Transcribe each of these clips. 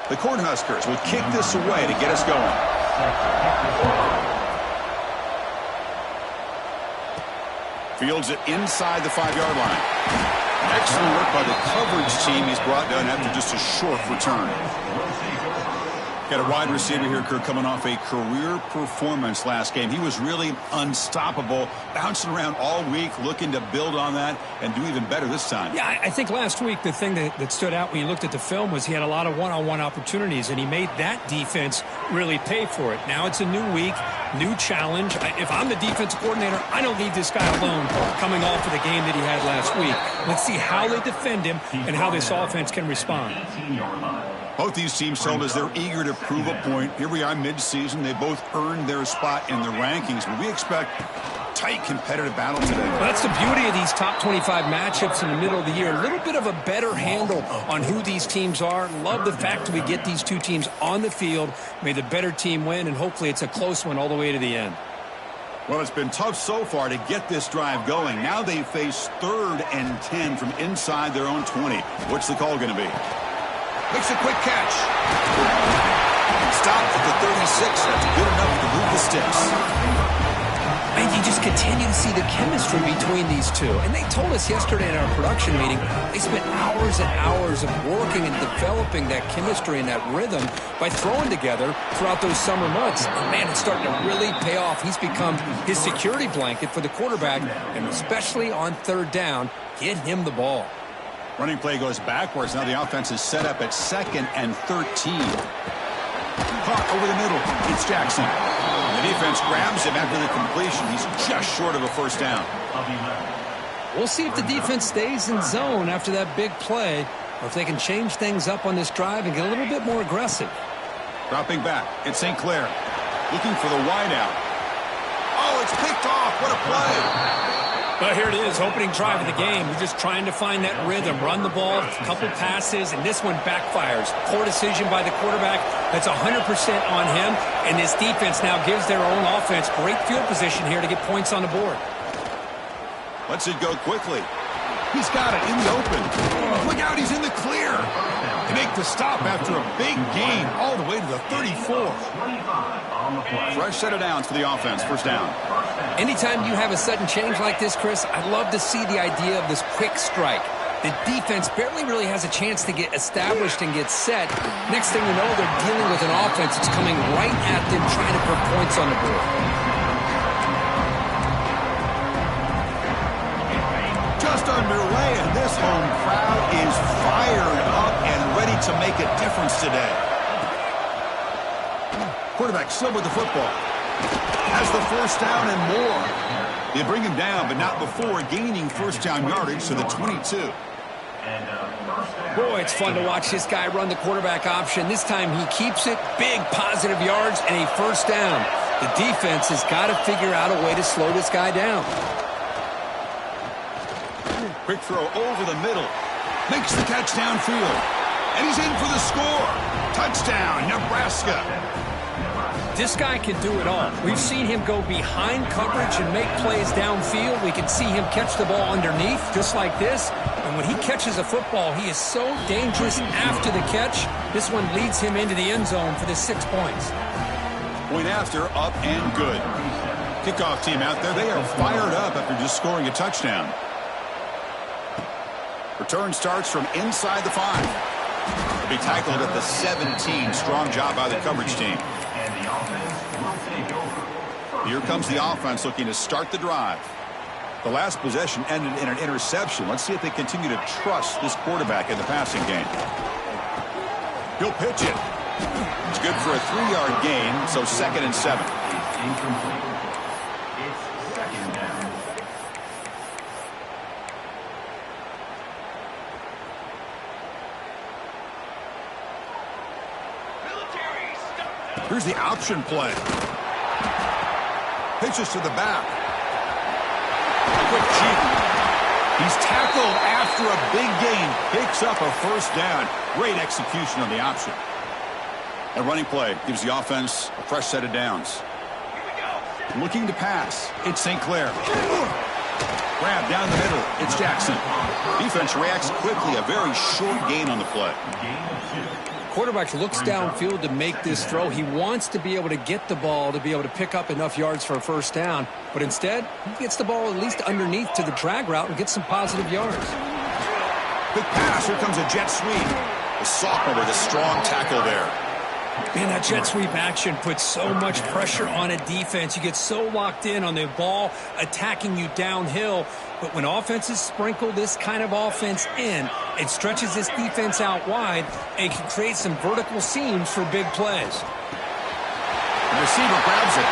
The Cornhuskers will kick this away to get us going. Fields it inside the 5-yard line. Excellent work by the coverage team. He's brought down after just a short return. Got a wide receiver here, Kirk, coming off a career performance last game. He was really unstoppable, bouncing around all week, looking to build on that and do even better this time. Yeah, I think last week the thing that stood out when you looked at the film was he had a lot of one-on-one opportunities, and he made that defense really pay for it. Now it's a new week, new challenge. If I'm the defensive coordinator, I don't need this guy alone coming off of the game that he had last week. Let's see how they defend him and how this offense can respond. Both these teams told us they're eager to prove a point. Here we are mid-season. They both earned their spot in the rankings, but we expect tight competitive battle today. Well, that's the beauty of these top 25 matchups in the middle of the year. A little bit of a better handle on who these teams are. Love the fact that we get these two teams on the field. May the better team win, and hopefully it's a close one all the way to the end. Well, it's been tough so far to get this drive going. Now they face 3rd and 10 from inside their own 20. What's the call going to be? Makes a quick catch. Stopped at the 36. That's good enough to move the sticks. And you just continue to see the chemistry between these two. And they told us yesterday in our production meeting, they spent hours and hours of working and developing that chemistry and that rhythm by throwing together throughout those summer months. And man, it's starting to really pay off. He's become his security blanket for the quarterback, and especially on 3rd down, get him the ball. Running play goes backwards. Now the offense is set up at 2nd and 13. Caught over the middle. It's Jackson. The defense grabs him after the completion. He's just short of a 1st down. We'll see if the defense stays in zone after that big play, or if they can change things up on this drive and get a little bit more aggressive. Dropping back. It's St. Clair. Looking for the wideout. Oh, it's picked off. What a play. Well, here it is, opening drive of the game. We're just trying to find that rhythm, run the ball, a couple passes, and this one backfires. Poor decision by the quarterback. That's 100% on him, and this defense now gives their own offense great field position here to get points on the board. Lets it go quickly. He's got it in the open. Look out, he's in the clear. They make the stop after a big gain all the way to the 34. Fresh set of downs for the offense. 1st down. Anytime you have a sudden change like this, Chris, I'd love to see the idea of this quick strike. The defense barely really has a chance to get established and get set. Next thing you know, they're dealing with an offense that's coming right at them, trying to put points on the board. Just underway, and this home crowd is fired up and ready to make a difference today. Quarterback still with the football. Has the 1st down and more. They bring him down, but not before gaining 1st down yardage to the 22. Boy, it's fun to watch this guy run the quarterback option. This time he keeps it, big positive yards, and a 1st down. The defense has got to figure out a way to slow this guy down. Quick throw over the middle. Makes the catch downfield. And he's in for the score. Touchdown, Nebraska. This guy can do it all. We've seen him go behind coverage and make plays downfield. We can see him catch the ball underneath, just like this. And when he catches a football, he is so dangerous after the catch. This one leads him into the end zone for the 6 points. Point after, up and good. Kickoff team out there. They are fired up after just scoring a touchdown. Return starts from inside the 5. They'll be tackled at the 17. Strong job by the coverage team. Here comes the offense looking to start the drive. The last possession ended in an interception. Let's see if they continue to trust this quarterback in the passing game. He'll pitch it. It's good for a 3-yard gain, so 2nd and 7. Incomplete. It's 2nd down. Here's the option play. Pitches to the back. Quick cheat. He's tackled after a big gain. Picks up a 1st down. Great execution on the option. A running play gives the offense a fresh set of downs. Looking to pass. It's St. Clair. Grab down the middle. It's Jackson. Defense reacts quickly. A very short gain on the play. Quarterback looks downfield to make this throw. He wants to be able to get the ball to be able to pick up enough yards for a first down. But instead, he gets the ball at least underneath to the drag route and gets some positive yards. Big pass. Here comes a jet sweep. The sophomore with a strong tackle there. Man, that jet sweep action puts so much pressure on a defense. You get so locked in on the ball attacking you downhill. But when offenses sprinkle this kind of offense in, it stretches this defense out wide and can create some vertical seams for big plays. The receiver grabs it.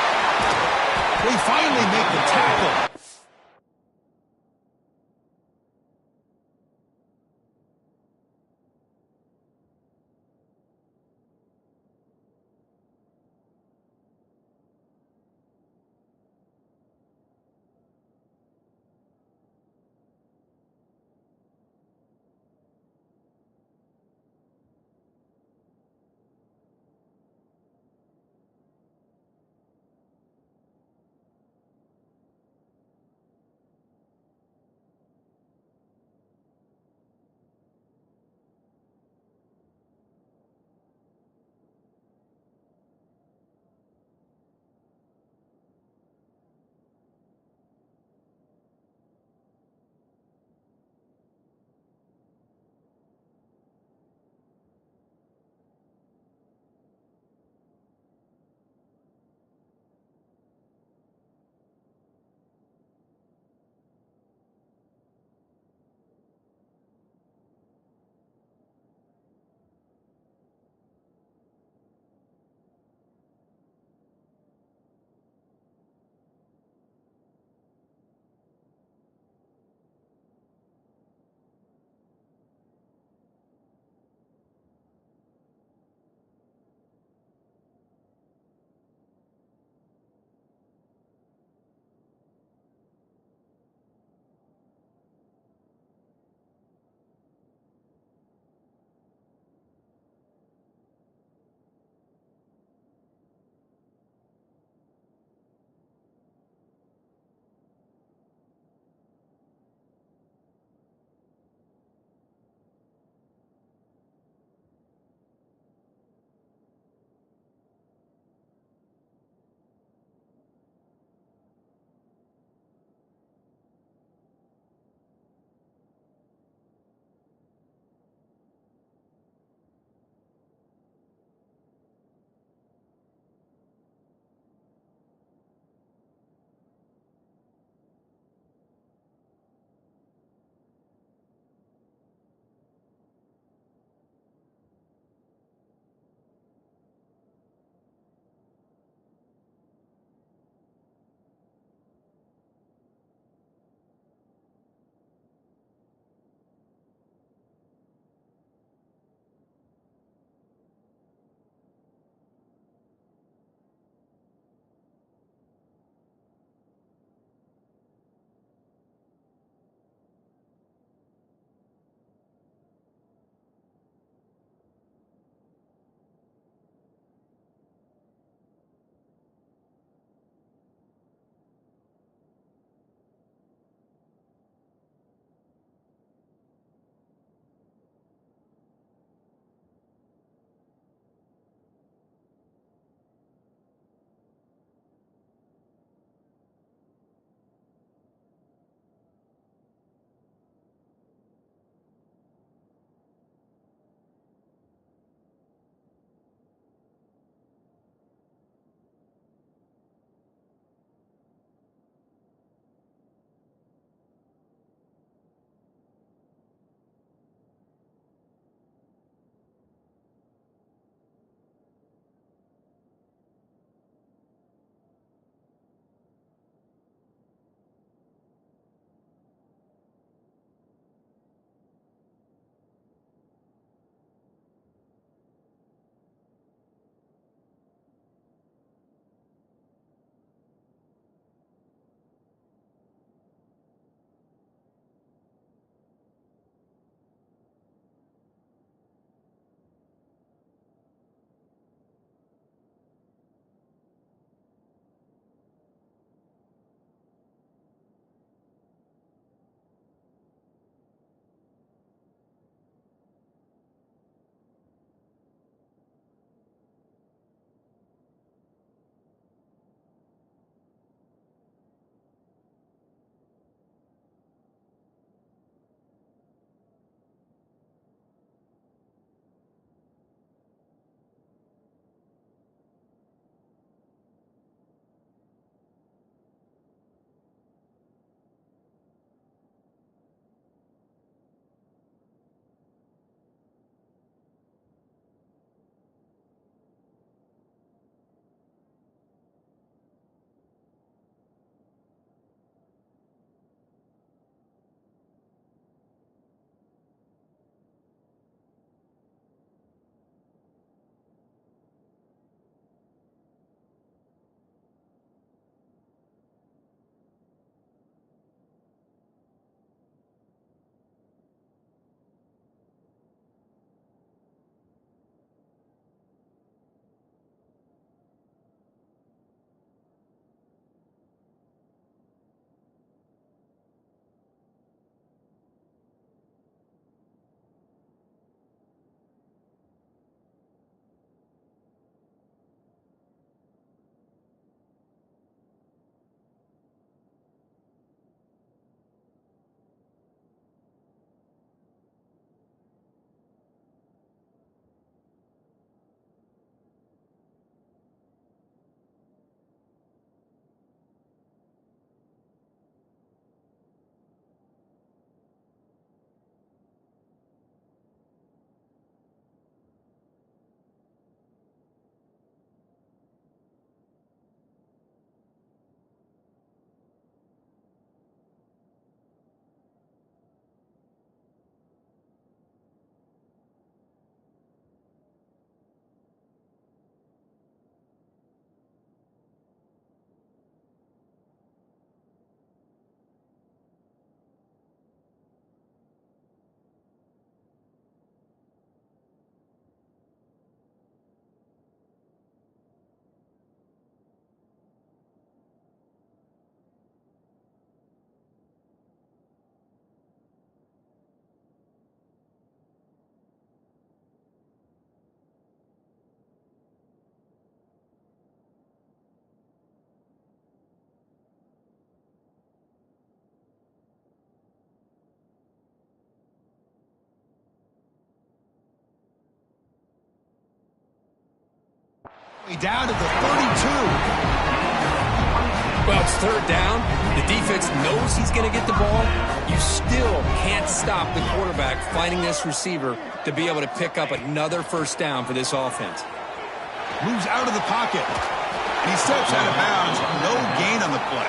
They finally make the tackle. Down to the 32. Well, it's third down. The defense knows he's going to get the ball. You still can't stop the quarterback finding this receiver to be able to pick up another first down for this offense. Moves out of the pocket. And he steps out of bounds. No gain on the play.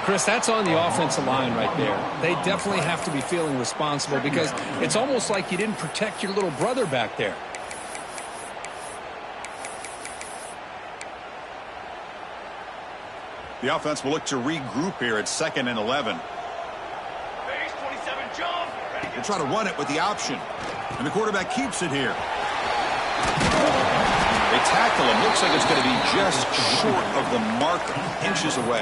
Chris, that's on the offensive line right there. They definitely have to be feeling responsible because it's almost like you didn't protect your little brother back there. The offense will look to regroup here at 2nd and 11. They'll try to run it with the option. And the quarterback keeps it here. They tackle him. Looks like it's going to be just short of the marker. Inches away.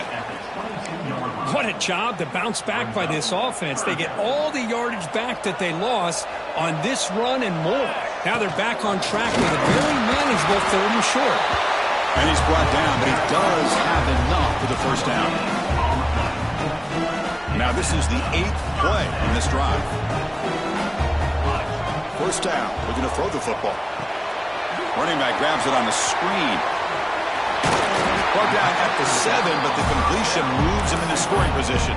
What a job to bounce back by this offense. They get all the yardage back that they lost on this run and more. Now they're back on track with a very manageable 3rd and short. And he's brought down, but he does have enough for the first down. Now this is the 8th play in this drive. First down, looking to throw the football. Running back grabs it on the screen. Brought down at the 7, but the completion moves him into scoring position.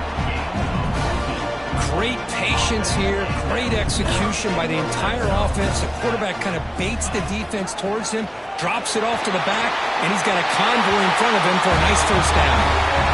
Great patience here, great execution by the entire offense. The quarterback kind of baits the defense towards him, drops it off to the back, and he's got a convoy in front of him for a nice first down.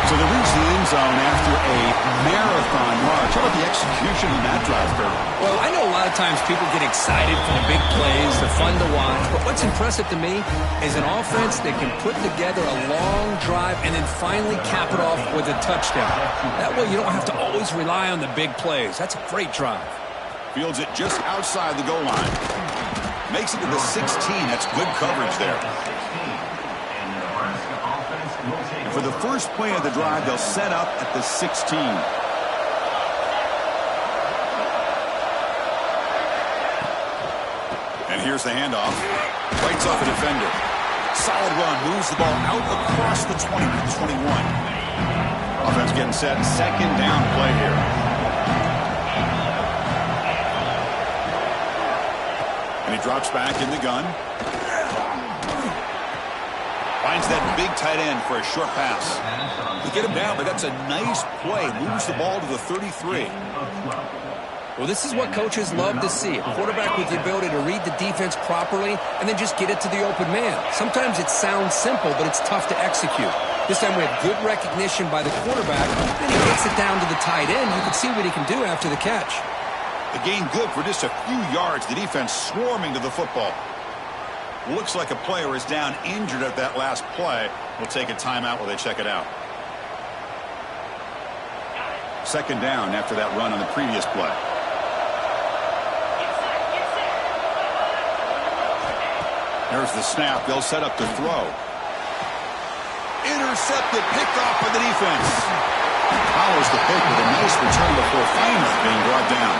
So they reach the end zone after a marathon march. How about the execution in that drive, Kurt? Well, I know a lot of times people get excited for the big plays, they're fun to watch, but what's impressive to me is an offense that can put together a long drive and then finally cap it off with a touchdown. That way you don't have to always rely on the big plays. That's a great drive. Fields it just outside the goal line. Makes it to the 16. That's good coverage there. For the first play of the drive, they'll set up at the 16. And here's the handoff. Fights off a defender. Solid run. Moves the ball out across the 20 to 21. Offense getting set. 2nd down play here. And he drops back in the gun. Finds that big tight end for a short pass. They get him down, but that's a nice play. Moves the ball to the 33. Well, this is what coaches love to see. A quarterback with the ability to read the defense properly and then just get it to the open man. Sometimes it sounds simple, but it's tough to execute. This time we have good recognition by the quarterback. Then he gets it down to the tight end. You can see what he can do after the catch. The gain good for just a few yards. The defense swarming to the football. Looks like a player is down injured at that last play. We'll take a timeout while they check it out. 2nd down after that run on the previous play. There's the snap. They'll set up to throw. Intercepted, picked off by the defense. Powers the pick with a nice return before finally being brought down.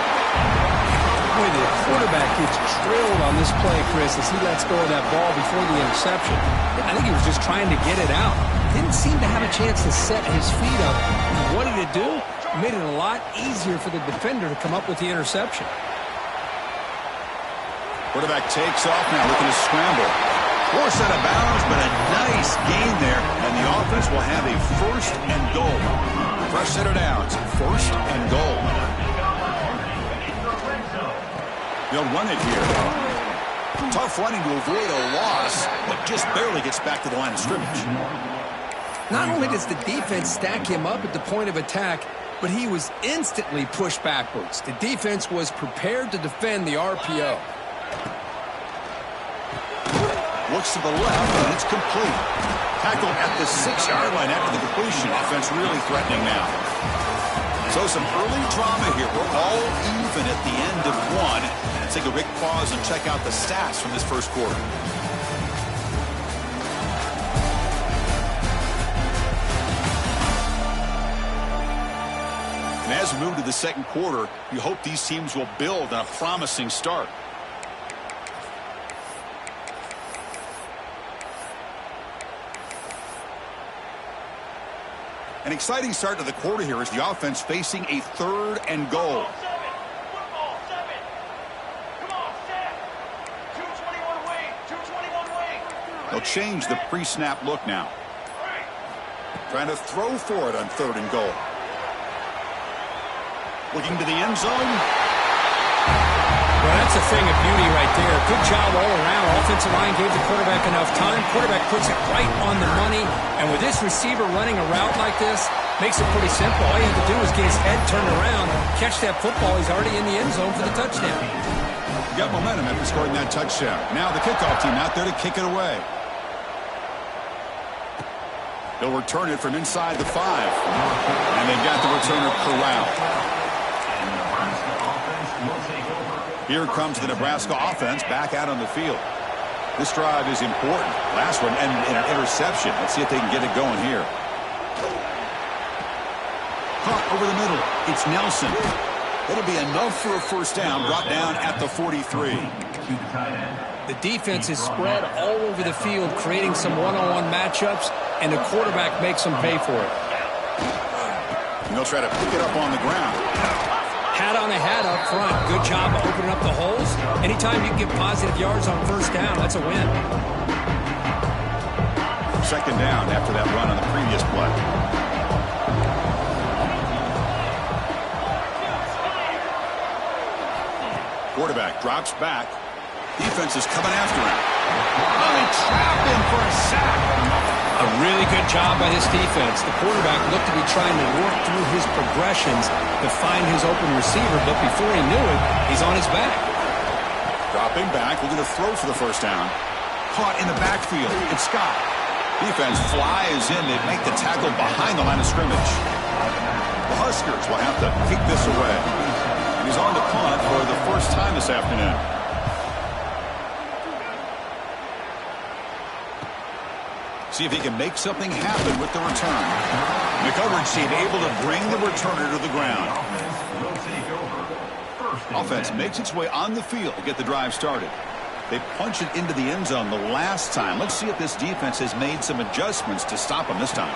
Boy, the quarterback gets trailed on this play, Chris, as he lets go of that ball before the interception. I think he was just trying to get it out. Didn't seem to have a chance to set his feet up. And what did it do? It made it a lot easier for the defender to come up with the interception. Quarterback takes off now, looking to scramble. Forced out of bounds, but a nice gain there. And the offense will have a 1st and goal. Fresh set of downs, 1st and goal. They'll run it here. Tough running to avoid a loss, but just barely gets back to the line of scrimmage. Not only does the defense stack him up at the point of attack, but he was instantly pushed backwards. The defense was prepared to defend the RPO. Looks to the left, and it's complete. Tackled at the 6-yard line after the completion. Offense really threatening now. So some early drama here. We're all even at the end of one. Let's take a quick pause and check out the stats from this first quarter. And as we move to the second quarter, you hope these teams will build on a promising start. An exciting start to the quarter here as the offense facing a 3rd and goal. They'll change the pre-snap look now. Trying to throw for it on 3rd and goal. Looking to the end zone. Well, that's a thing of beauty right there. Good job all around. Offensive line gave the quarterback enough time. Quarterback puts it right on the money. And with this receiver running a route like this, makes it pretty simple. All you have to do is get his head turned around, catch that football. He's already in the end zone for the touchdown. Got momentum after scoring that touchdown. Now the kickoff team out there to kick it away. They'll return it from inside the 5. And they've got the returner corralled. Here comes the Nebraska offense back out on the field. This drive is important. Last one and an interception. Let's see if they can get it going here. Caught over the middle. It's Nelson. It'll be enough for a first down. Brought down at the 43. The defense is spread all over the field, creating some one-on-one matchups, and the quarterback makes them pay for it. And they'll try to pick it up on the ground. Hat on a hat up front. Good job of opening up the holes. Anytime you can get positive yards on first down, that's a win. 2nd down after that run on the previous play. Quarterback drops back. Defense is coming after him. Oh, they trap him for a sack. A really good job by this defense. The quarterback looked to be trying to work through his progressions to find his open receiver, but before he knew it, he's on his back. Dropping back, looking to throw for the first down. Caught in the backfield. It's Scott. Defense flies in. They make the tackle behind the line of scrimmage. The Huskers will have to kick this away. And he's on the punt for the first time this afternoon. See if he can make something happen with the return. The coverage team able to bring the returner to the ground. Offense makes its way on the field to get the drive started. They punch it into the end zone the last time. Let's see if this defense has made some adjustments to stop him this time.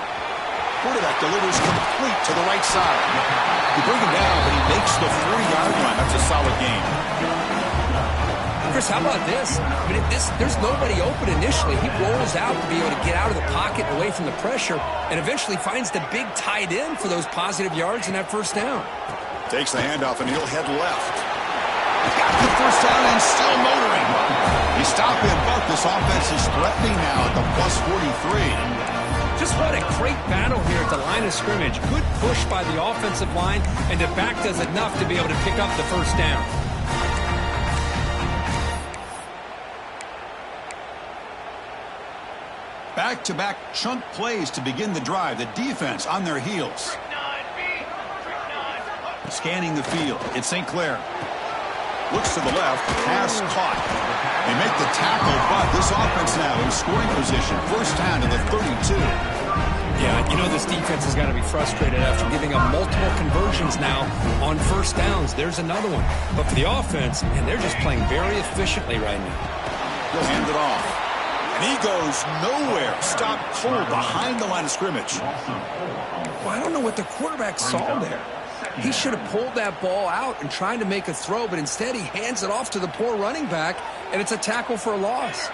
Quarterback delivers complete to the right side. You bring him down, but he makes the 40-yard line. That's a solid gain. Chris, how about this? I mean, there's nobody open initially. He rolls out to be able to get out of the pocket away from the pressure and eventually finds the big tight end for those positive yards in that first down. Takes the handoff and he'll head left. He's got the first down and still motoring. He stopped him, but this offense is threatening now at the plus 43. Just what a great battle here at the line of scrimmage. Good push by the offensive line, and the back does enough to be able to pick up the first down. Back-to-back chunk plays to begin the drive. The defense on their heels. Scanning the field. It's St. Clair. Looks to the left. Pass caught. They make the tackle, but this offense now in scoring position. First down to the 32. Yeah, you know this defense has got to be frustrated after giving up multiple conversions now on first downs. There's another one. But for the offense, and they're just playing very efficiently right now. He'll hand it off. And he goes nowhere. Stop cold behind the line of scrimmage. Well, I don't know what the quarterback saw there. He should have pulled that ball out and tried to make a throw, but instead he hands it off to the poor running back, and it's a tackle for a loss.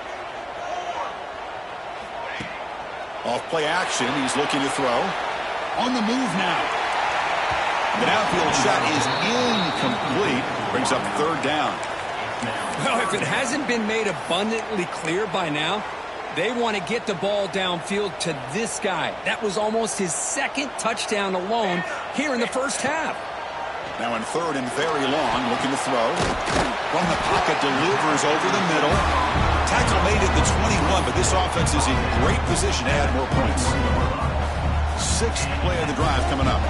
Off play action, he's looking to throw. On the move now. The downfield shot is incomplete. Brings up 3rd down. Well, if it hasn't been made abundantly clear by now, they want to get the ball downfield to this guy. That was almost his 2nd touchdown alone here in the first half. Now in 3rd and very long, looking to throw. From the pocket, delivers over the middle. Tackle made at the 21, but this offense is in great position to add more points. 6th play of the drive coming up.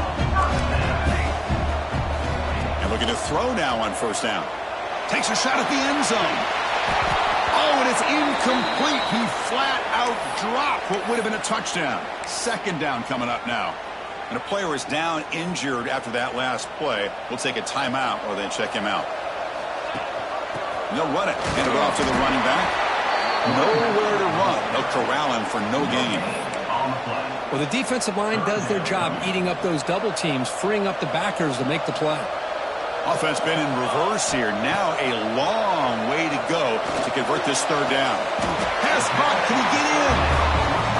And looking to throw now on first down. Takes a shot at the end zone. Oh, and it's incomplete. He flat out dropped what would have been a touchdown. 2nd down coming up now. And a player is down injured after that last play. We'll take a timeout or then check him out. And they'll run it. Hand it off to the running back. Nowhere to run. They'll corral him for no gain. Well, the defensive line does their job eating up those double teams, freeing up the backers to make the play. Offense been in reverse here. Now a long way to go to convert this third down. Pass caught. Can he get in?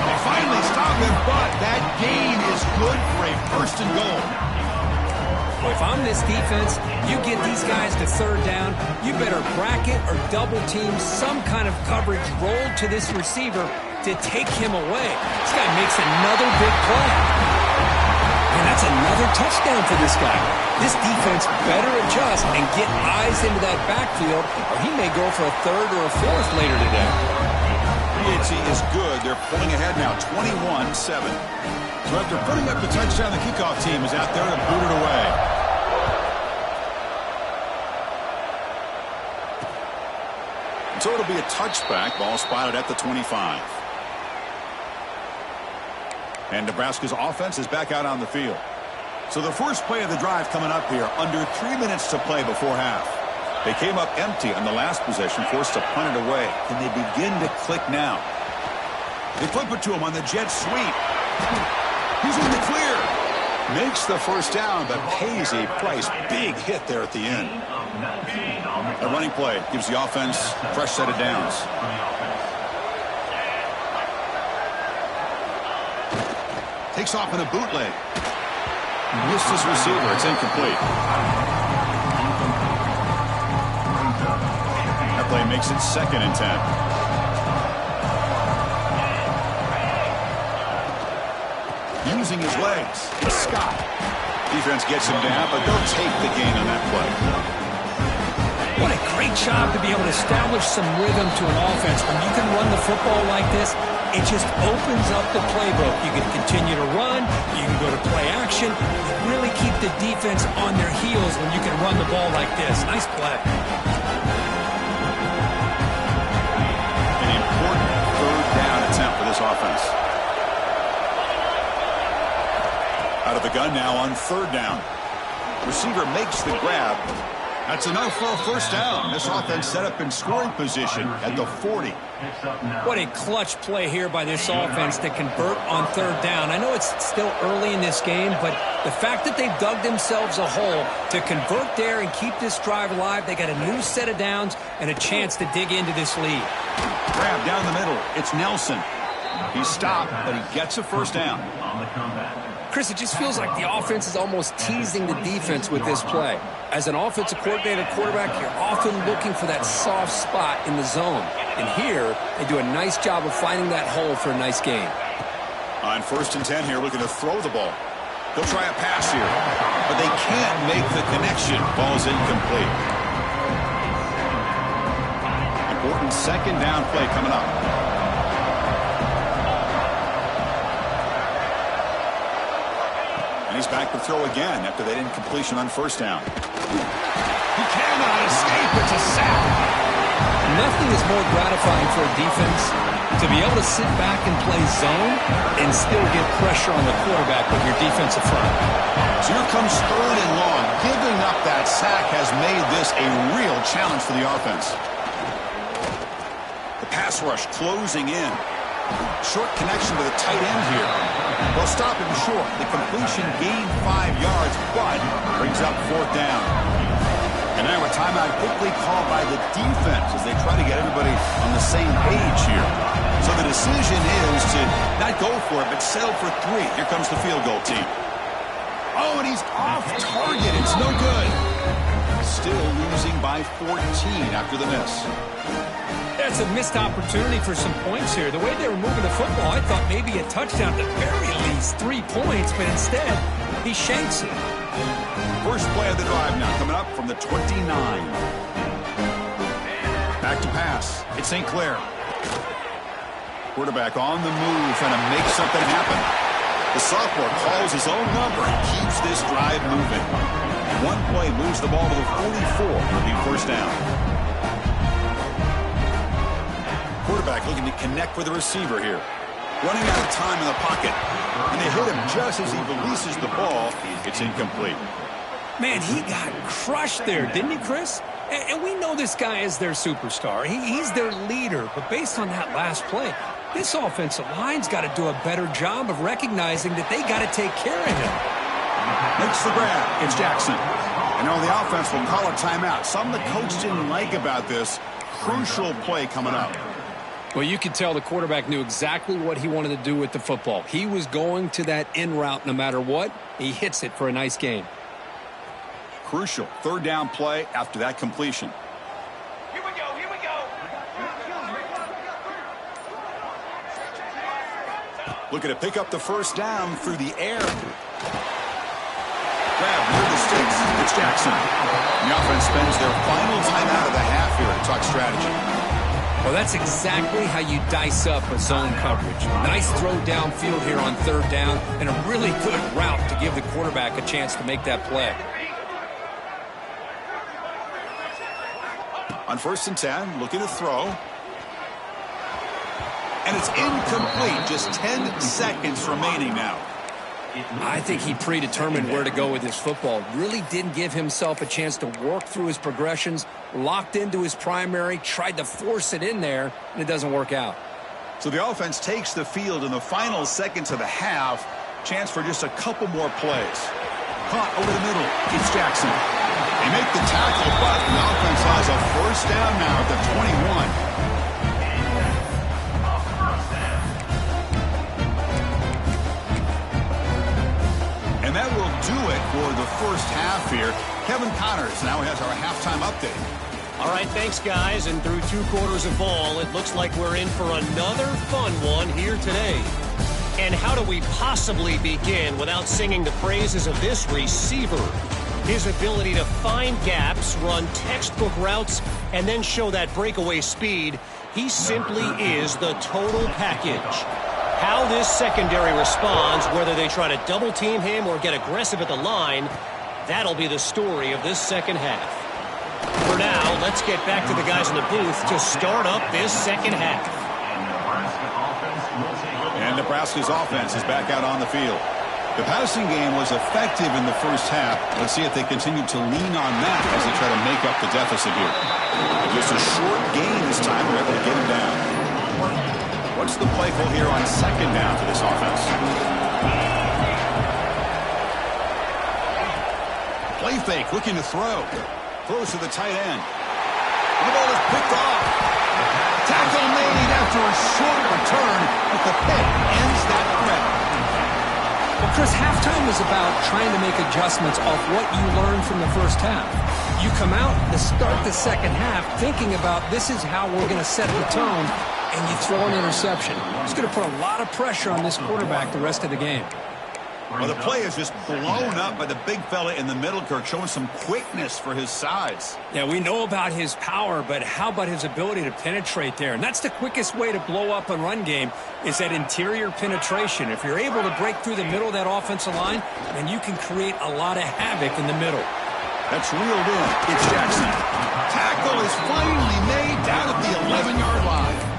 They finally stop him, but that gain is good for a first and goal. Well, if I'm this defense, you get these guys to third down, you better bracket or double team some kind of coverage rolled to this receiver to take him away. This guy makes another big play. And that's another touchdown for this guy. This defense better adjust and get eyes into that backfield, or he may go for a third or a fourth later today. PAT is good. They're pulling ahead now, 21-7. So after putting up the touchdown, the kickoff team is out there to boot it away. So it'll be a touchback. Ball spotted at the 25. And Nebraska's offense is back out on the field. So the first play of the drive coming up here, under 3 minutes to play before half. They came up empty on the last possession, forced to punt it away. Can they begin to click now? They flip it to him on the jet sweep. He's in the clear. Makes the first down, but pays a price. Big hit there at the end. A running play gives the offense a fresh set of downs. Takes off in a bootleg. Missed his receiver. It's incomplete. That play makes it 2nd and 10. Using his legs. It's Scott. Defense gets him down, but they'll take the gain on that play. What a great job to be able to establish some rhythm to an offense. When you can run the football like this, it just opens up the playbook. You can continue to run. You can go to play action. You really keep the defense on their heels when you can run the ball like this. Nice play. An important third down attempt for this offense. Out of the gun now on third down. Receiver makes the grab. That's enough for a first down. This offense set up in scoring position at the 40. What a clutch play here by this offense to convert on third down. I know it's still early in this game, but the fact that they've dug themselves a hole to convert there and keep this drive alive, they got a new set of downs and a chance to dig into this lead. Grab down the middle. It's Nelson. He stopped, but he gets a first down. Chris, it just feels like the offense is almost teasing the defense with this play. As an offensive coordinator quarterback, you're often looking for that soft spot in the zone. And here, they do a nice job of finding that hole for a nice gain. On 1st and 10 here, looking to throw the ball. They'll try a pass here, but they can't make the connection. Ball's incomplete. Important 2nd down play coming up. And he's back to throw again after that incompletion on 1st down. He cannot escape. It's a sack. Nothing is more gratifying for a defense to be able to sit back and play zone and still get pressure on the quarterback with your defensive front. So here comes 3rd and long. Giving up that sack has made this a real challenge for the offense. The pass rush closing in. Short connection to the tight end here. They'll stop him short. The completion gained 5 yards, but brings up 4th down. And now a timeout quickly called by the defense as they try to get everybody on the same page here. So the decision is to not go for it, but settle for 3. Here comes the field goal team. Oh, and he's off target. It's no good. Still losing by 14 after the miss. That's a missed opportunity for some points here. The way they were moving the football, I thought maybe a touchdown, at the very least 3 points, but instead, he shanks it. First play of the drive now, coming up from the 29. Back to pass. It's St. Clair. Quarterback on the move, trying to make something happen. The sophomore calls his own number and keeps this drive moving. One play moves the ball to the 44. It'll be first down. Quarterback looking to connect with the receiver here. Running out of time in the pocket. And they hit him just as he releases the ball. It's incomplete. Man, he got crushed there, didn't he, Chris? And we know this guy is their superstar. He's their leader. But based on that last play, this offensive line's got to do a better job of recognizing that they got to take care of him. Makes the grab. It's Jackson. And now the offense will call a timeout. Something the coach didn't like about this. crucial play coming up. Well, you could tell the quarterback knew exactly what he wanted to do with the football. He was going to that in route no matter what. He hits it for a nice gain. Crucial third down play after that completion. Here we go, here we go. Looking to pick up the first down through the air. Grab near the sticks. It's Jackson. The offense spends their final time out of the half here to talk strategy. Well, that's exactly how you dice up a zone coverage. Nice throw downfield here on third down, and a really good route to give the quarterback a chance to make that play. On 1st and 10, looking to throw. And it's incomplete. Just 10 seconds remaining now. I think he predetermined where to go with his football. Really didn't give himself a chance to work through his progressions, locked into his primary, tried to force it in there, and it doesn't work out. So the offense takes the field in the final seconds of the half. Chance for just a couple more plays. Caught over the middle. It's Jackson. They make the tackle, but the offense has a first down now at the 21. And that will do it for the first half here. Kevin Connors now has our halftime update. All right, thanks, guys. And through 2 quarters of ball, it looks like we're in for another fun one here today. And how do we possibly begin without singing the praises of this receiver? His ability to find gaps, run textbook routes, and then show that breakaway speed. He simply is the total package. How this secondary responds, whether they try to double-team him or get aggressive at the line, that'll be the story of this second half. For now, let's get back to the guys in the booth to start up this second half. And Nebraska's offense is back out on the field. The passing game was effective in the first half. Let's see if they continue to lean on that as they try to make up the deficit here. Just a short gain this time. They're able to get him down. What's the play call here on second down for this offense? Play fake, looking to throw. Throws to the tight end. The ball is picked off. Tackle made after a short return, but the pick ends that threat. Well, Chris, halftime is about trying to make adjustments off what you learned from the first half. You come out to start the second half thinking about this is how we're going to set the tone, and you throw an interception. It's going to put a lot of pressure on this quarterback the rest of the game. Well, the play is just blown up by the big fella in the middle, Kirk, showing some quickness for his size. Yeah, we know about his power, but how about his ability to penetrate there? And that's the quickest way to blow up a run game is that interior penetration. If you're able to break through the middle of that offensive line, then you can create a lot of havoc in the middle. That's reeled in. It's Jackson. Tackle is finally made down at the 11-yard line.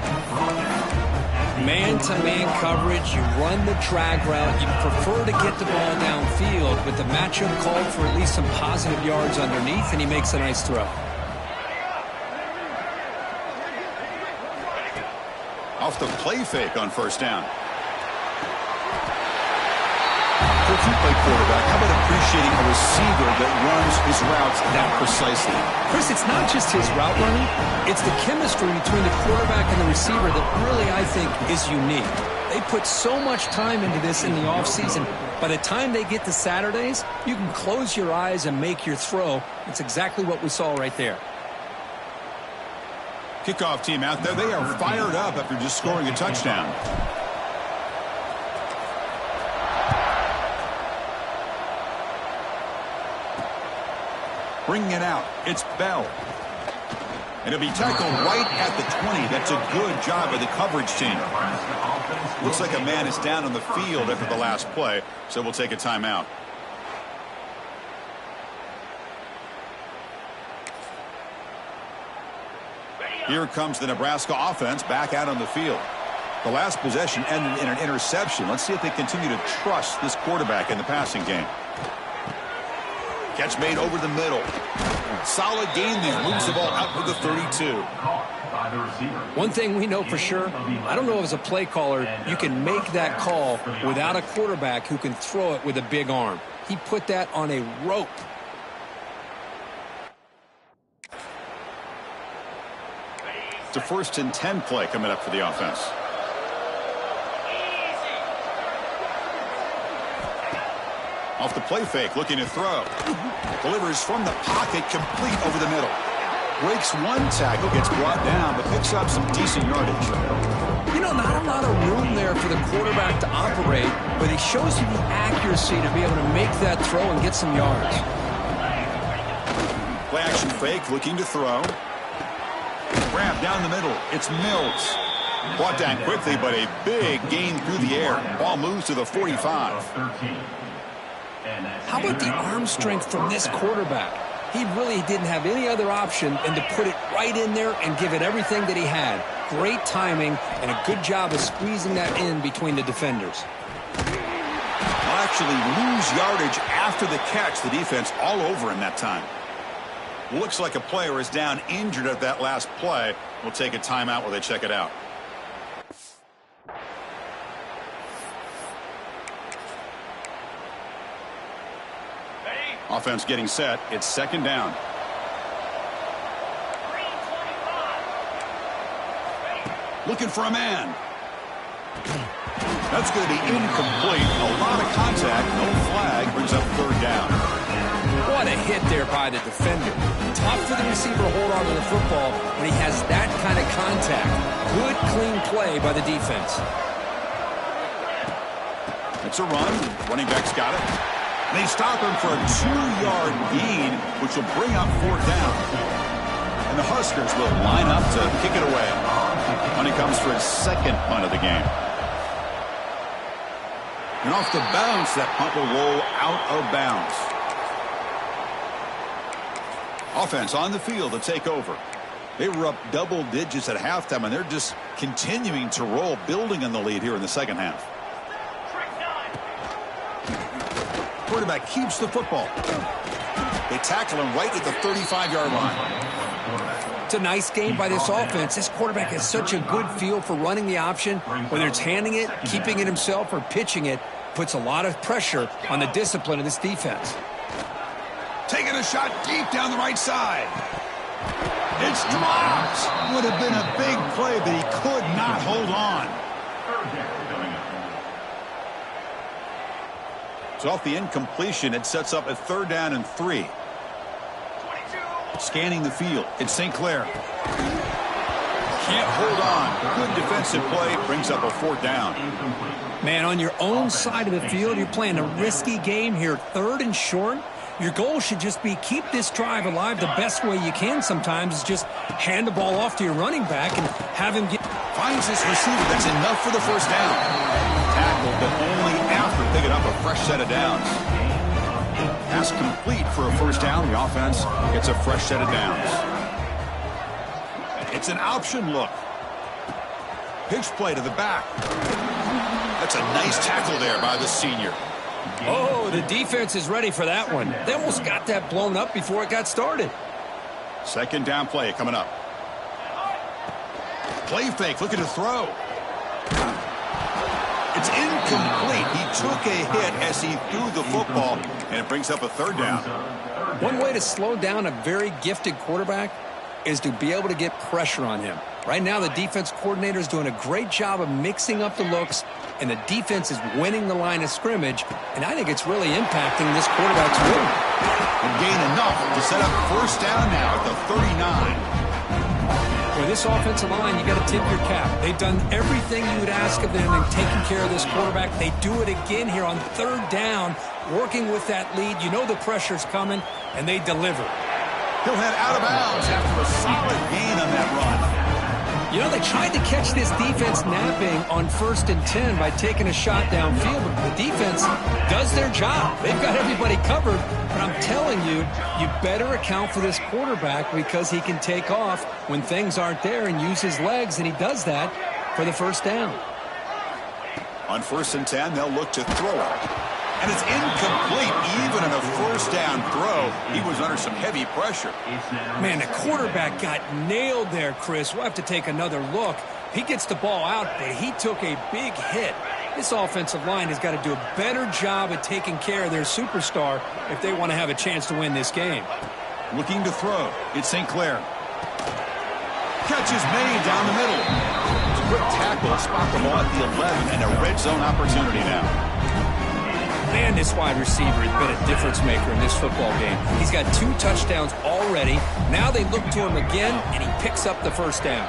Man-to-man coverage, you run the drag route, you prefer to get the ball downfield, but the matchup called for at least some positive yards underneath, and he makes a nice throw. Off the play fake on first down. If you play quarterback, how about appreciating a receiver that runs his routes that precisely? Chris, it's not just his route running. It's the chemistry between the quarterback and the receiver that really, I think, is unique. They put so much time into this in the offseason. By the time they get to Saturdays, you can close your eyes and make your throw. It's exactly what we saw right there. Kickoff team out there. They are fired up after just scoring a touchdown. Bringing it out, it's Bell. And it'll be tackled right at the 20. That's a good job by the coverage team. Looks like a man is down on the field after the last play, so we'll take a timeout. Here comes the Nebraska offense back out on the field. The last possession ended in an interception. Let's see if they continue to trust this quarterback in the passing game. Catch made over the middle. Solid gain there. Moves the ball out to the 32. One thing we know for sure, I don't know if as a play caller you can make that call without a quarterback who can throw it with a big arm. He put that on a rope. It's a 1st and 10 play coming up for the offense. Off the play fake, looking to throw. Delivers from the pocket, complete over the middle. Breaks one tackle, gets brought down, but picks up some decent yardage. You know, not a lot of room there for the quarterback to operate, but he shows you the accuracy to be able to make that throw and get some yards. Play action fake, looking to throw. Grab down the middle. It's Mills. Brought down quickly, but a big gain through the air. Ball moves to the 45. How about the arm strength from this quarterback? He really didn't have any other option than to put it right in there and give it everything that he had. Great timing and a good job of squeezing that in between the defenders. Will actually lose yardage after the catch. The defense all over him that time. Looks like a player is down injured at that last play. We'll take a timeout while they check it out. Offense getting set. It's 2nd down. Looking for a man. That's going to be incomplete. A lot of contact. No flag. Brings up 3rd down. What a hit there by the defender. Tough for the receiver to hold on to the football when he has that kind of contact. Good, clean play by the defense. It's a run. Running back's got it. They stop him for a 2-yard gain, which will bring up 4th down. And the Huskers will line up to kick it away. Money comes for his 2nd punt of the game. And off the bounce, that punt will roll out of bounds. Offense on the field to take over. They were up double digits at halftime, and they're just continuing to roll, building on the lead here in the 2nd half. Quarterback keeps the football. They tackle him right at the 35-yard line. It's a nice game by this offense. This quarterback has such a good feel for running the option. Whether it's handing it, keeping it himself, or pitching it, puts a lot of pressure on the discipline of this defense. Taking a shot deep down the right side. It's dropped. Would have been a big play, but he could not hold on. So off the incompletion, it sets up a 3rd down and 3. Scanning the field. It's St. Clair. Can't hold on. Good defensive play. Brings up a 4th down. Man, on your own side of the field, you're playing a risky game here. 3rd and short. Your goal should just be keep this drive alive the best way you can sometimes is just hand the ball off to your running back and have him get... Finds this receiver. That's enough for the 1st down. Tackled, but only after picking up a fresh set of downs. Pass complete for a 1st down. The offense gets a fresh set of downs. It's an option look. Pitch play to the back. That's a nice tackle there by the senior. Oh, the defense is ready for that one. They almost got that blown up before it got started. 2nd down play coming up. Play fake, looking to throw. It's incomplete. He took a hit as he threw the football, and it brings up a 3rd down. One way to slow down a very gifted quarterback is to be able to get pressure on him. Right now, the defense coordinator is doing a great job of mixing up the looks, and the defense is winning the line of scrimmage, and I think it's really impacting this quarterback's rhythm. And gain enough to set up 1st down now at the 39. For this offensive line, you got to tip your cap. They've done everything you would ask of them in taking care of this quarterback. They do it again here on 3rd down, working with that lead. You know the pressure's coming, and they deliver. He'll head out of bounds after a solid gain on that run. You know, they tried to catch this defense napping on 1st and 10 by taking a shot downfield, but the defense does their job. They've got everybody covered, but I'm telling you, you better account for this quarterback because he can take off when things aren't there and use his legs, and he does that for the 1st down. On 1st and 10, they'll look to throw it. And it's incomplete. Even in a 1st down throw, he was under some heavy pressure. Man, the quarterback got nailed there, Chris. We'll have to take another look. He gets the ball out, but he took a big hit. This offensive line has got to do a better job at taking care of their superstar if they want to have a chance to win this game. Looking to throw. It's St. Clair. Catch is made down the middle. It's a quick tackle, spot the ball at the 11, and a red zone opportunity now. Man, this wide receiver has been a difference maker in this football game. He's got 2 touchdowns already. Now they look to him again, and he picks up the first down.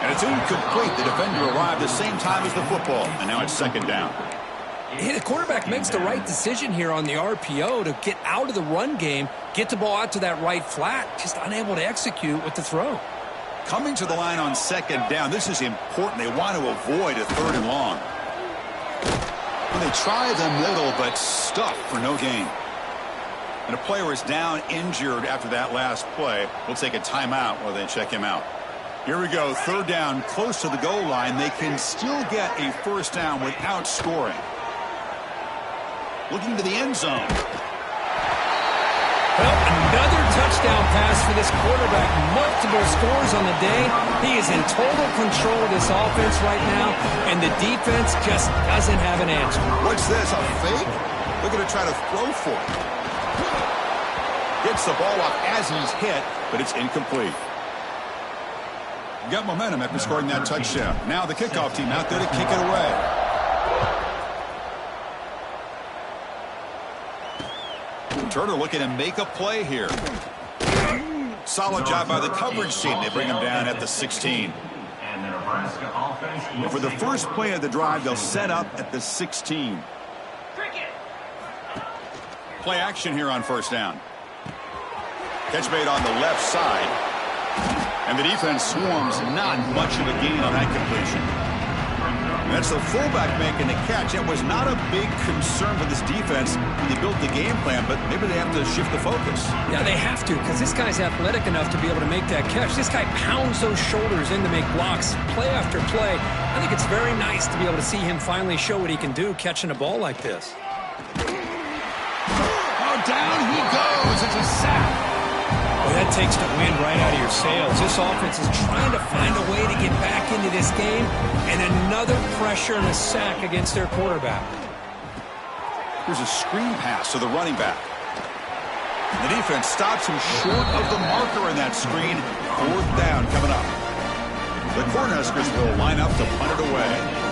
And it's incomplete. The defender arrived the same time as the football, and now it's second down. Hey, the quarterback makes the right decision here on the RPO to get out of the run game, get the ball out to that right flat, just unable to execute with the throw. Coming to the line on second down, this is important. They want to avoid a 3rd and long. And they try the middle, but stuffed for no gain. And a player is down injured after that last play. We'll take a timeout while they check him out. Here we go, 3rd down, close to the goal line. They can still get a first down without scoring. Looking to the end zone. Well, another touchdown pass for this quarterback. Multiple scores on the day. He is in total control of this offense right now, and the defense just doesn't have an answer. What's this, a fake? They're going to try to throw for it. Gets the ball off as he's hit, but it's incomplete. Got momentum after scoring that touchdown. Now the kickoff team out there to kick it away. Turner looking to make a play here. Solid job by the coverage team. They bring him down at the 16. And for the first play of the drive, they'll set up at the 16. Play action here on first down. Catch made on the left side. And the defense swarms, not much of a gain on that completion. And that's the fullback making the catch. It was not a big concern for this defense when they built the game plan, but maybe they have to shift the focus. Yeah, they have to, because this guy's athletic enough to be able to make that catch. This guy pounds those shoulders in to make blocks play after play. I think it's very nice to be able to see him finally show what he can do catching a ball like this. Oh, down he goes. It's a sack. Well, that takes the wind right out of your sails. This offense is trying to find a way to get back into this game, and another pressure and a sack against their quarterback. Here's a screen pass to the running back. The defense stops him short of the marker in that screen. 4th down coming up. The Cornhuskers will line up to punt it away.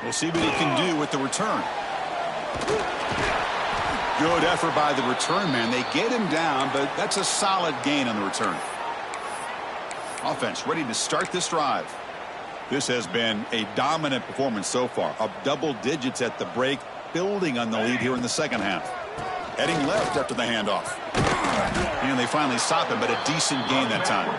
We'll see what he can do with the return. Good effort by the return man. They get him down, but that's a solid gain on the return. Offense ready to start this drive. This has been a dominant performance so far. Up double digits at the break, building on the lead here in the second half. Heading left after the handoff. And they finally stop him, but a decent gain that time.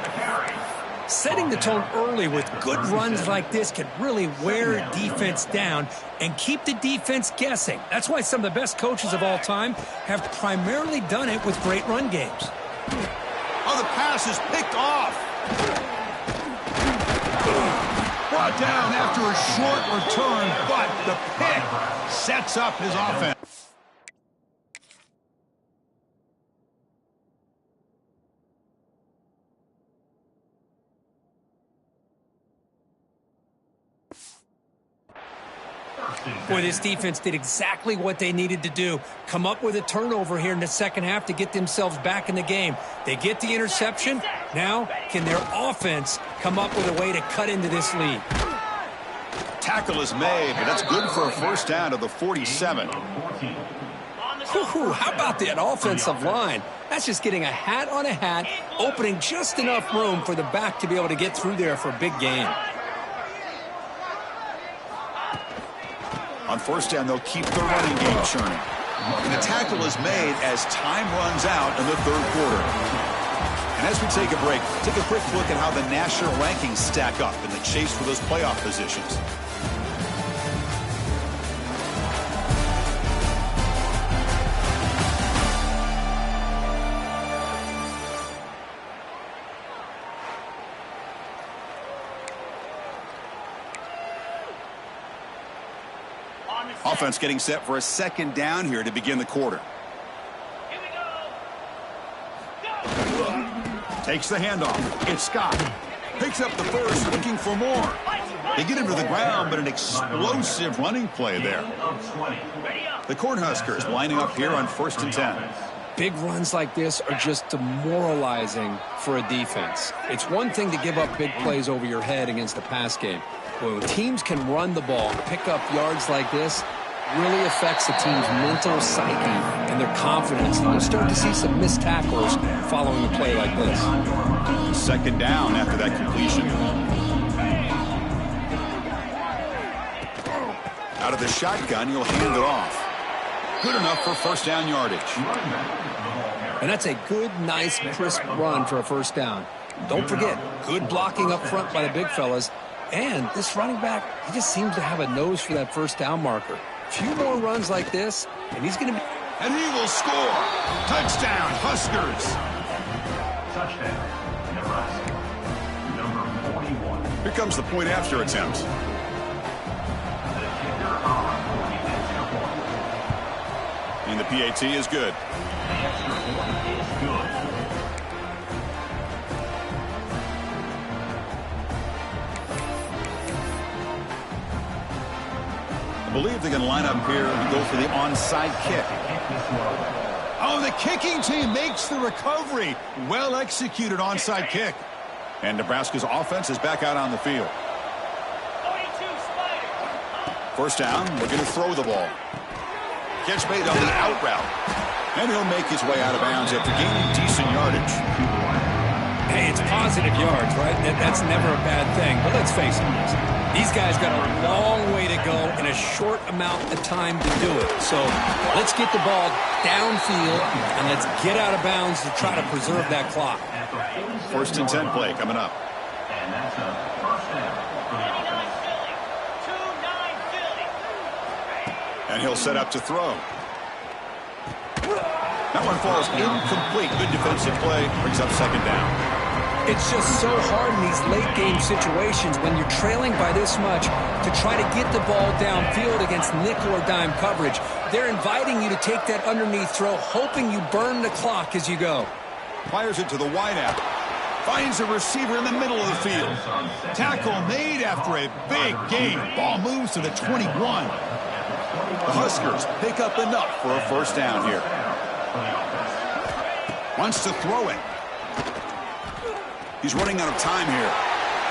Setting the tone early with good runs like this can really wear defense down and keep the defense guessing. That's why some of the best coaches of all time have primarily done it with great run games. Oh, the pass is picked off. Brought down after a short return, but the pick sets up his offense. Boy, this defense did exactly what they needed to do. Come up with a turnover here in the second half to get themselves back in the game. They get the interception. Now, can their offense come up with a way to cut into this lead? Tackle is made, but that's good for a first down to the 47. Whew, how about that offensive line? That's just getting a hat on a hat, opening just enough room for the back to be able to get through there for a big gain. On first down, they'll keep the running game churning. And the tackle is made as time runs out in the third quarter. And as we take a break, take a quick look at how the national rankings stack up in the chase for those playoff positions. Offense getting set for a second down here to begin the quarter. Here we go. Takes the handoff. It's Scott. Picks up the first, looking for more. They get him to the ground, but an explosive running play there. The Cornhuskers lining up here on 1st and 10. Big runs like this are just demoralizing for a defense. It's one thing to give up big plays over your head against the pass game. When teams can run the ball, pick up yards like this, really affects the team's mental psyche and their confidence. And you'll start to see some missed tackles following a play like this. 2nd down after that completion. Out of the shotgun, you'll hand it off. Good enough for 1st down yardage. And that's a good, nice, crisp run for a 1st down. Don't forget, good blocking up front by the big fellas. And this running back, he just seems to have a nose for that 1st down marker. A few more runs like this, and he's going to be... And he will score. Touchdown, Huskers. Touchdown, Nebraska. Number 41. Here comes the point after attempt. And the PAT is good. I believe they're going to line up here and go for the onside kick. Oh, the kicking team makes the recovery. Well executed onside kick. And Nebraska's offense is back out on the field. 1st down, we're going to throw the ball. Catch made on the out route. And he'll make his way out of bounds after gaining decent yardage. Hey, it's positive yards, right? That's never a bad thing. But let's face it, these guys got a long way to go in a short amount of time to do it. So let's get the ball downfield and let's get out of bounds to try to preserve that clock. 1st and 10 play coming up. And that's a 1st down. And he'll set up to throw. That one falls incomplete. Good defensive play. Brings up 2nd down. It's just so hard in these late-game situations when you're trailing by this much to try to get the ball downfield against nickel or dime coverage. They're inviting you to take that underneath throw, hoping you burn the clock as you go. Fires it to the wideout. Finds a receiver in the middle of the field. Tackle made after a big gain. Ball moves to the 21. The Huskers pick up enough for a 1st down here. Wants to throw it. He's running out of time here.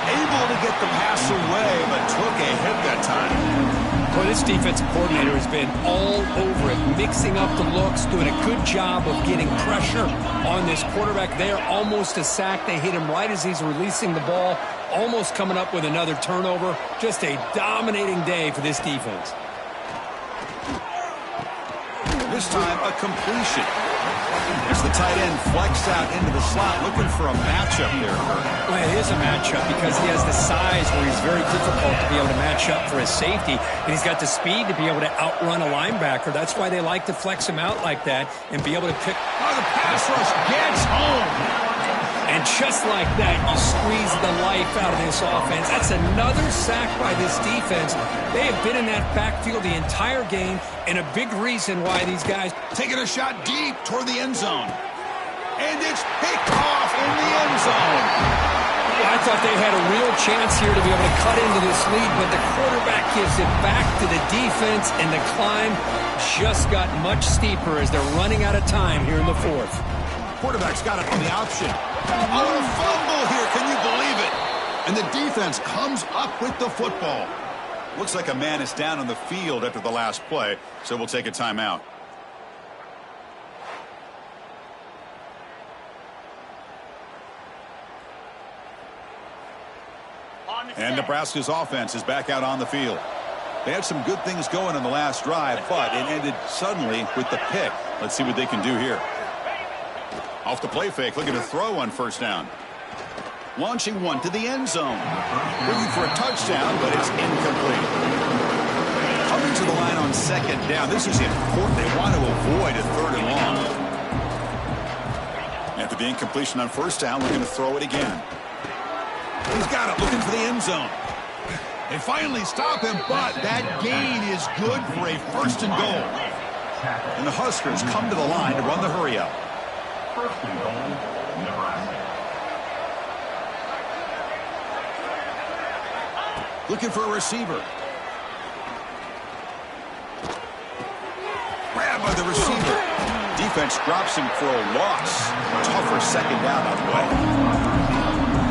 Able to get the pass away, but took a hit that time. Boy, this defensive coordinator has been all over it, mixing up the looks, doing a good job of getting pressure on this quarterback there. Almost a sack. They hit him right as he's releasing the ball, almost coming up with another turnover. Just a dominating day for this defense. This time, a completion. As the tight end flex out into the slot, looking for a matchup there, Kurt. Well, it is a matchup because he has the size where he's very difficult to be able to match up for his safety, and he's got the speed to be able to outrun a linebacker. That's why they like to flex him out like that and be able to pick. Oh, the pass rush gets home. And just like that, you squeeze the life out of this offense. That's another sack by this defense. They have been in that backfield the entire game, and a big reason why these guys... Taking a shot deep toward the end zone. And it's picked off in the end zone. I thought they had a real chance here to be able to cut into this lead, but the quarterback gives it back to the defense, and the climb just got much steeper as they're running out of time here in the 4th. Quarterback's got it on the option. Oh, a fumble here. Can you believe it? And the defense comes up with the football. Looks like a man is down on the field after the last play, so we'll take a timeout. And Nebraska's offense is back out on the field. They had some good things going in the last drive, but it ended suddenly with the pick. Let's see what they can do here. Off the play fake, looking to throw on 1st down. Launching one to the end zone. Looking for a touchdown, but it's incomplete. Coming to the line on 2nd down. This is important. They want to avoid a 3rd and long. After the incompletion on 1st down, looking to throw it again. He's got it, looking for the end zone. They finally stop him, but that gain is good for a 1st and goal. And the Huskers come to the line to run the hurry up. 1st and goal, Nebraska. Looking for a receiver. Grab by the receiver. Defense drops him for a loss. Tougher second down on the way.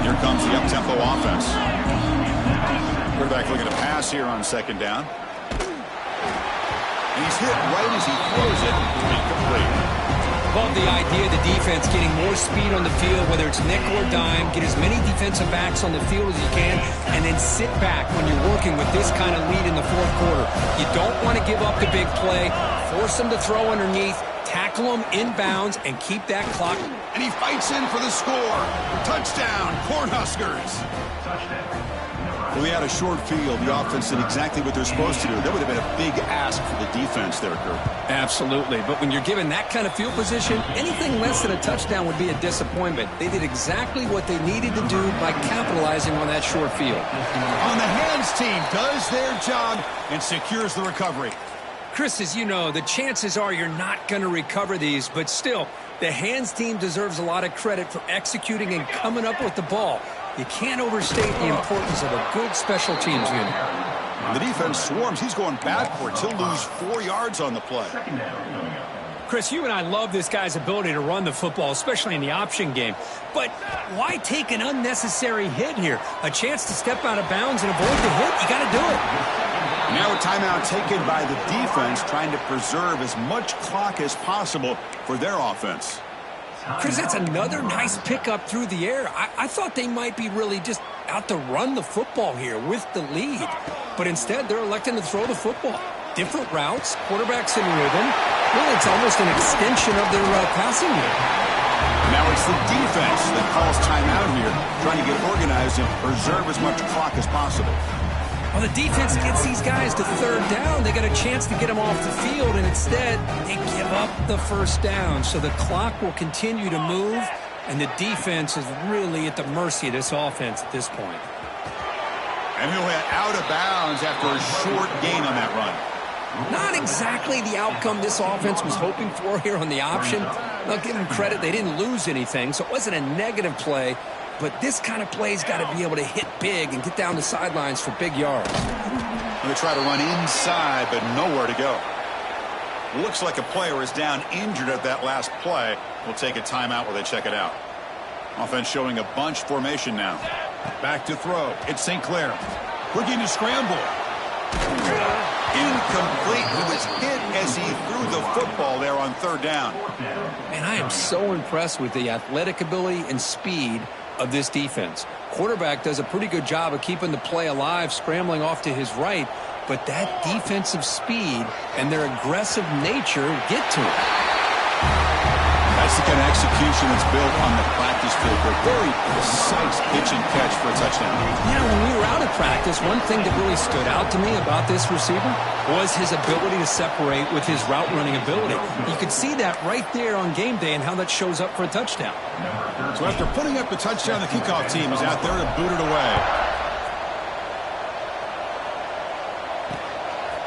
Here comes the up-tempo offense. Quarterback looking to pass here on second down. And he's hit right as he throws it. Incomplete. Love the idea of the defense getting more speed on the field, whether it's nickel or dime. Get as many defensive backs on the field as you can, and then sit back when you're working with this kind of lead in the fourth quarter. You don't want to give up the big play. Force them to throw underneath, tackle them inbounds, and keep that clock. And he fights in for the score. Touchdown, Cornhuskers. Well, they had a short field. The offense did exactly what they're supposed to do. That would have been a big ask for the defense there, Kurt. Absolutely. But when you're given that kind of field position, anything less than a touchdown would be a disappointment. They did exactly what they needed to do by capitalizing on that short field. On the hands team does their job and secures the recovery. Chris, as you know, the chances are you're not going to recover these, but still, the hands team deserves a lot of credit for executing and coming up with the ball. You can't overstate the importance of a good special teams unit. The defense swarms. He's going backwards. He'll lose 4 yards on the play. Chris, you and I love this guy's ability to run the football, especially in the option game. But why take an unnecessary hit here? A chance to step out of bounds and avoid the hit? You got to do it. Now a timeout taken by the defense, trying to preserve as much clock as possible for their offense. Chris, that's another nice pickup through the air. I thought they might be really just out to run the football here with the lead. But instead, they're electing to throw the football. Different routes, quarterbacks in rhythm. Well, it's almost an extension of their passing game. Now it's the defense that calls timeout here, trying to get organized and preserve as much clock as possible. Well, the defense gets these guys to third down. They got a chance to get them off the field, and instead they give up the first down. So the clock will continue to move, and the defense is really at the mercy of this offense at this point. And he'll head out of bounds after a short gain on that run. Not exactly the outcome this offense was hoping for here on the option. I'll give them credit. They didn't lose anything, so it wasn't a negative play. But this kind of play's got to be able to hit big and get down the sidelines for big yards. They try to run inside, but nowhere to go. Looks like a player is down injured at that last play. We'll take a timeout while they check it out. Offense showing a bunch formation now. Back to throw. It's St. Clair. Looking to scramble. Incomplete. He was hit as he threw the football there on third down. And I am so impressed with the athletic ability and speed of this defense. Quarterback does a pretty good job of keeping the play alive, scrambling off to his right, but that defensive speed and their aggressive nature get to him. That's the kind of execution that's built on the practice field. A very precise pitch and catch for a touchdown. You know, when we were out of practice, one thing that really stood out to me about this receiver was his ability to separate with his route running ability. You could see that right there on game day and how that shows up for a touchdown. So after putting up the touchdown, the kickoff team is out there to boot it away.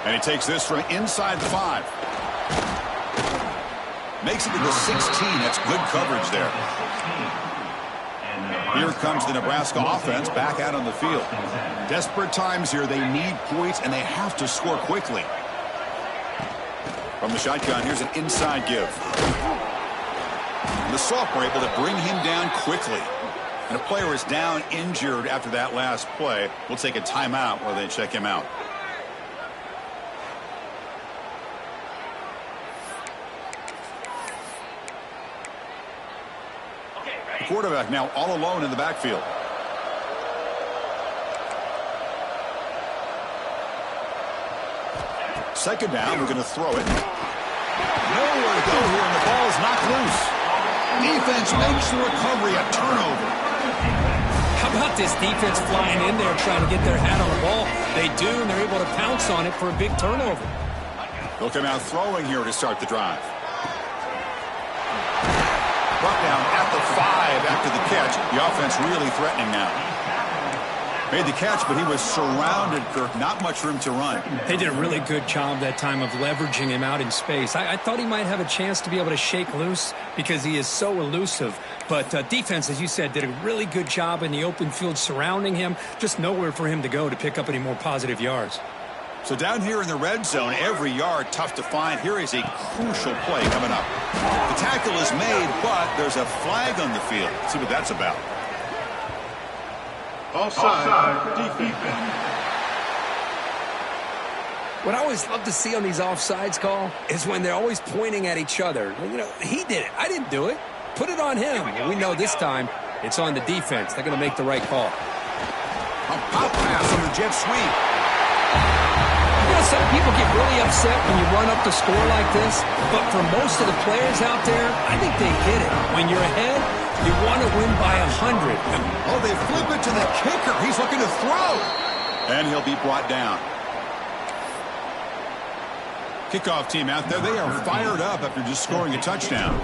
And he takes this from inside the 5. Makes it to the 16. That's good coverage there. Here comes the Nebraska offense back out on the field. Desperate times here. They need points, and they have to score quickly. From the shotgun, here's an inside give. And the sophomore able to bring him down quickly. And a player is down injured after that last play. We'll take a timeout while they check him out. Quarterback now all alone in the backfield. Second down, we're going to throw it. Nowhere to go here, and the ball is knocked loose. Defense makes the recovery a turnover. How about this defense flying in there trying to get their hat on the ball? They do, and they're able to pounce on it for a big turnover. They'll come out throwing here to start the drive. Brought down at the 5 after the catch. The offense really threatening now. Made the catch, but he was surrounded, Kirk. Not much room to run. They did a really good job that time of leveraging him out in space. I thought he might have a chance to be able to shake loose because he is so elusive. But defense, as you said, did a really good job in the open field surrounding him. Just nowhere for him to go to pick up any more positive yards. So down here in the red zone, every yard tough to find. Here is a crucial play coming up. The tackle is made, but there's a flag on the field. Let's see what that's about. Offside defense. What I always love to see on these offsides call is when they're always pointing at each other. You know, he did it. I didn't do it. Put it on him. We know this time it's on the defense. They're going to make the right call. A pop pass on the jet sweep. You know, some people get really upset when you run up the score like this, but for most of the players out there, I think they get it. When you're ahead, you want to win by 100. Oh, they flip it to the kicker. He's looking to throw. And he'll be brought down. Kickoff team out there, they are fired up after just scoring a touchdown.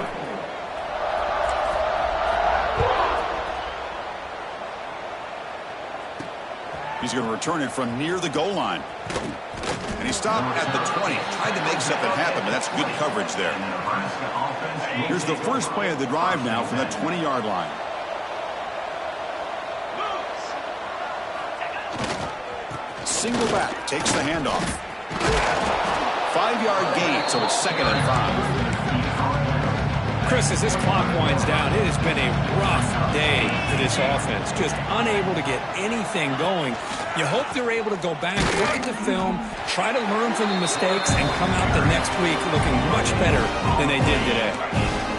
He's going to return it from near the goal line. And he stopped at the 20. Tried to make something happen, but that's good coverage there. Here's the first play of the drive now from that 20-yard line. Single back, takes the handoff. 5-yard gain, so it's 2nd and 5. Chris, as this clock winds down, it has been a rough day for this offense. Just unable to get anything going. You hope they're able to go back, look at the film, try to learn from the mistakes, and come out the next week looking much better than they did today.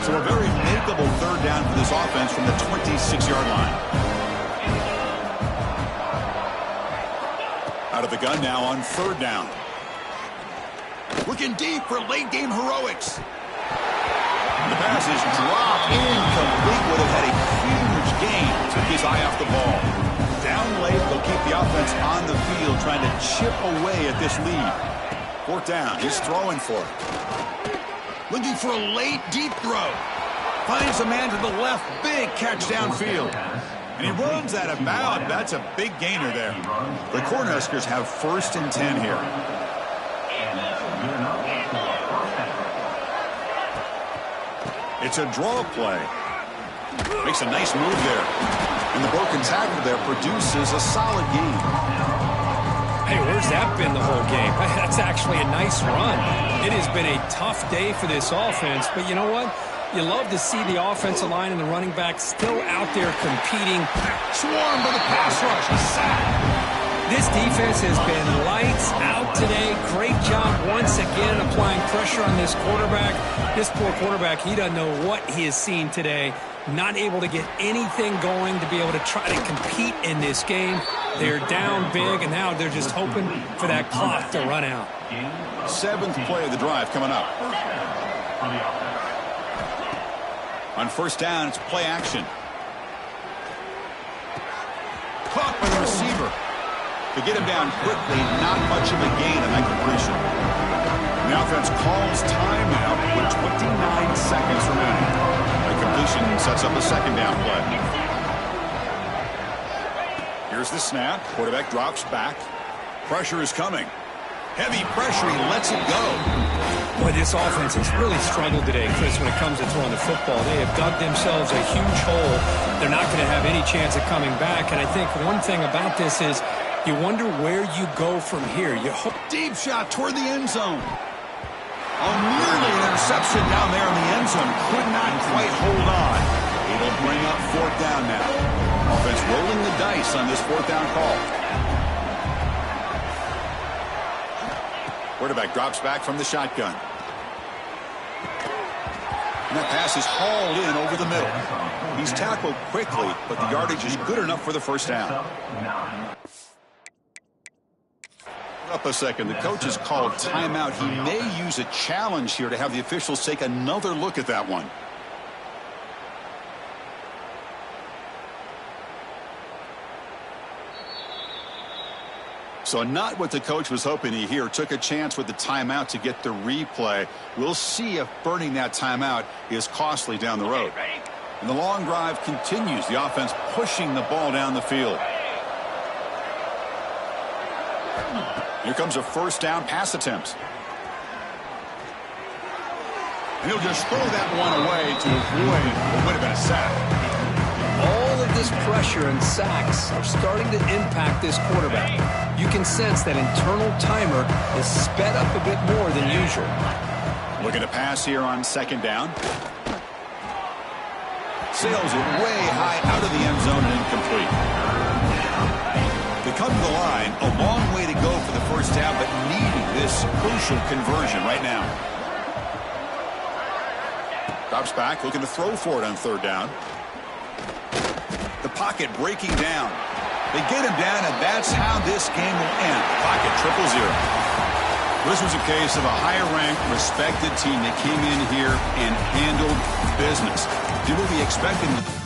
So a very makeable 3rd down for this offense from the 26-yard line. Out of the gun now on 3rd down. Looking deep for late-game heroics. The pass is dropped incomplete. Would have had a huge gain. Took his eye off the ball. Down late, they'll keep the offense on the field trying to chip away at this lead. 4th down. He's throwing for it. Looking for a late, deep throw. Finds a man to the left. Big catch downfield. And he runs out of bounds. That's a big gainer there. The Cornhuskers have 1st and 10 here. It's a draw play. Makes a nice move there. And the broken tackle there produces a solid gain. Hey, where's that been the whole game? That's actually a nice run. It has been a tough day for this offense, but you know what? You love to see the offensive line and the running back still out there competing. Swarmed by the pass rush. A sack. This defense has been lights out today. Great job once again applying pressure on this quarterback. This poor quarterback, he doesn't know what he has seen today. Not able to get anything going to be able to try to compete in this game. They're down big, and now they're just hoping for that clock to run out. 7th play of the drive coming up. On 1st down, it's play action. Caught by the receiver. To get him down quickly, not much of a gain on that completion. And the offense calls timeout with 29 seconds remaining. The completion sets up a 2nd down play. Here's the snap. Quarterback drops back. Pressure is coming. Heavy pressure. He lets it go. Boy, this offense has really struggled today, Chris, when it comes to throwing the football. They have dug themselves a huge hole. They're not going to have any chance of coming back. And I think one thing about this is you wonder where you go from here. You hope. Deep shot toward the end zone. Oh, nearly an interception down there in the end zone. Could not quite hold on. It'll bring up 4th down now. Offense rolling the dice on this 4th down call. Quarterback drops back from the shotgun. And that pass is hauled in over the middle. He's tackled quickly, but the yardage is good enough for the 1st down. Up a second. The coach has called timeout. He may use a challenge here to have the officials take another look at that one. So not what the coach was hoping to hear. Took a chance with the timeout to get the replay. We'll see if burning that timeout is costly down the road. And the long drive continues. The offense pushing the ball down the field. Here comes a first down pass attempt. And he'll just throw that one away to avoid what would have been a sack. All of this pressure and sacks are starting to impact this quarterback. You can sense that internal timer is sped up a bit more than usual. Looking to pass here on second down. Sails it way high out of the end zone and incomplete. They come to the line, a long way to go for the first down, but needing this crucial conversion right now. Drops back, looking to throw for it on third down. The pocket breaking down. They get him down, and that's how this game will end. Pocket 0-0. This was a case of a higher-ranked, respected team that came in here and handled business. Did what we expected.